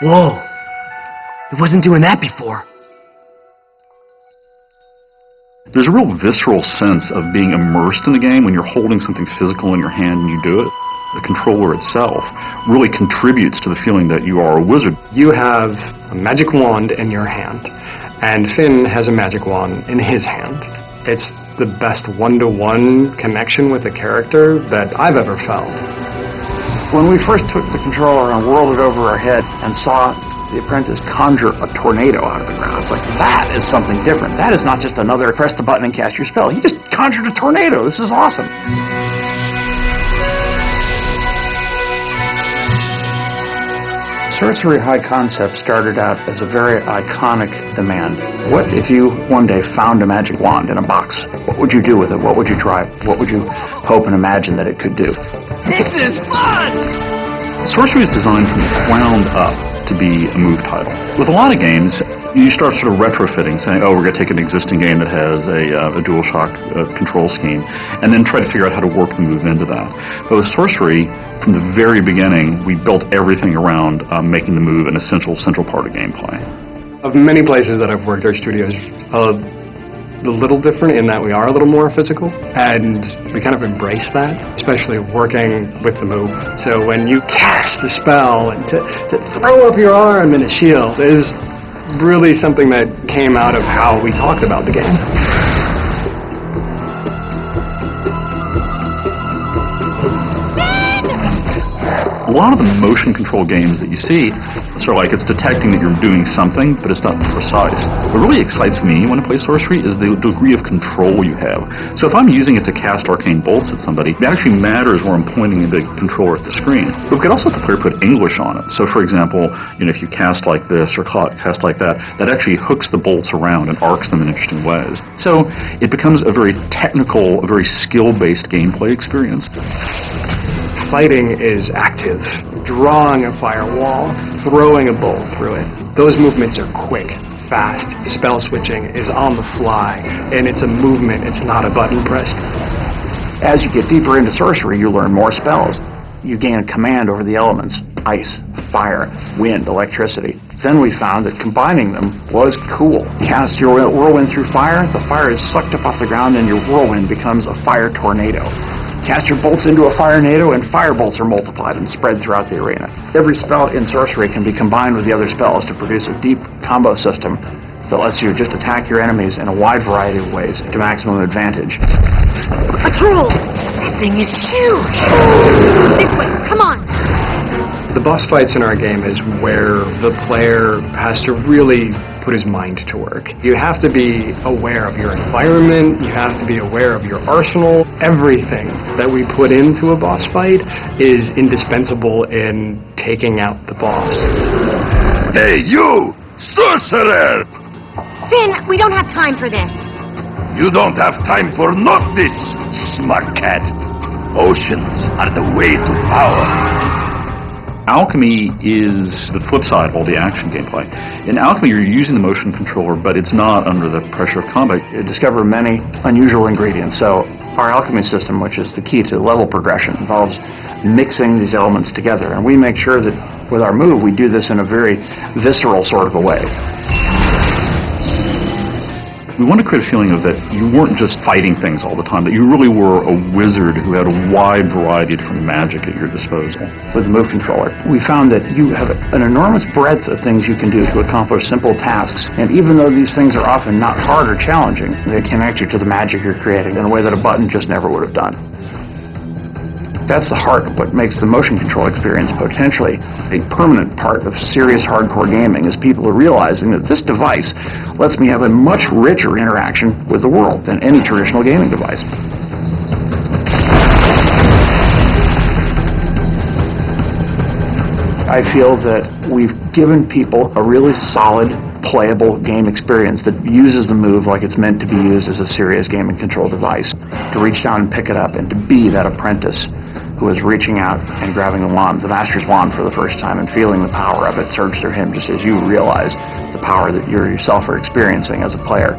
Whoa! It wasn't doing that before. There's a real visceral sense of being immersed in the game when you're holding something physical in your hand and you do it. The controller itself really contributes to the feeling that you are a wizard. You have a magic wand in your hand, and Finn has a magic wand in his hand. It's the best one-to-one connection with a character that I've ever felt. When we first took the controller and whirled it over our head and saw the apprentice conjure a tornado out of the ground, it's like, that is something different. That is not just another press the button and cast your spell. He just conjured a tornado. This is awesome. Sorcery High Concept started out as a very iconic demand. What if you one day found a magic wand in a box? What would you do with it? What would you try? What would you hope and imagine that it could do? This is fun! Sorcery is designed from the ground up to be a move title. With a lot of games, you start sort of retrofitting, saying, oh, we're going to take an existing game that has a DualShock control scheme, and then try to figure out how to work the move into that. But with Sorcery, from the very beginning, we built everything around making the move an essential central part of gameplay. Of many places that I've worked, our studio's a little different in that we are a little more physical, and we kind of embrace that, especially working with the move. So when you cast a spell and to throw up your arm in a shield is really something that came out of how we talked about the game. A lot of the motion control games that you see, sort of like it's detecting that you're doing something, but it's not precise. What really excites me when I play Sorcery is the degree of control you have. So if I'm using it to cast arcane bolts at somebody, it actually matters where I'm pointing the controller at the screen. But we could also let the player put English on it. So for example, if you cast like this or cast like that, that actually hooks the bolts around and arcs them in interesting ways. So it becomes a very technical, a very skill-based gameplay experience. Fighting is active. Drawing a firewall, throwing a bolt through it. Those movements are quick, fast. Spell switching is on the fly, and it's a movement, it's not a button press. As you get deeper into Sorcery, you learn more spells. You gain a command over the elements: ice, fire, wind, electricity. Then we found that combining them was cool. Cast your whirlwind through fire, the fire is sucked up off the ground and your whirlwind becomes a fire tornado. Cast your bolts into a firenado, and fire bolts are multiplied and spread throughout the arena. Every spell in Sorcery can be combined with the other spells to produce a deep combo system that lets you just attack your enemies in a wide variety of ways to maximum advantage. A troll! That thing is huge! This way, come on! The boss fights in our game is where the player has to really put his mind to work. You have to be aware of your environment, you have to be aware of your arsenal. Everything that we put into a boss fight is indispensable in taking out the boss. Hey, you! Sorcerer! Finn, we don't have time for this. You don't have time for not this, smart cat. Potions are the way to power. Alchemy is the flip side of all the action gameplay. In Alchemy, you're using the motion controller, but it's not under the pressure of combat. You discover many unusual ingredients. So our alchemy system, which is the key to level progression, involves mixing these elements together. And we make sure that with our move, we do this in a very visceral sort of a way. We want to create a feeling of that you weren't just fighting things all the time, that you really were a wizard who had a wide variety of different magic at your disposal. With the move controller, we found that you have an enormous breadth of things you can do to accomplish simple tasks, and even though these things are often not hard or challenging, they connect you to the magic you're creating in a way that a button just never would have done. That's the heart of what makes the motion control experience potentially a permanent part of serious hardcore gaming, is people are realizing that this device lets me have a much richer interaction with the world than any traditional gaming device. I feel that we've given people a really solid, playable game experience that uses the move like it's meant to be used as a serious game and control device, to reach down and pick it up and to be that apprentice who is reaching out and grabbing the wand, the master's wand, for the first time and feeling the power of it surge through him just as you realize the power that you yourself are experiencing as a player.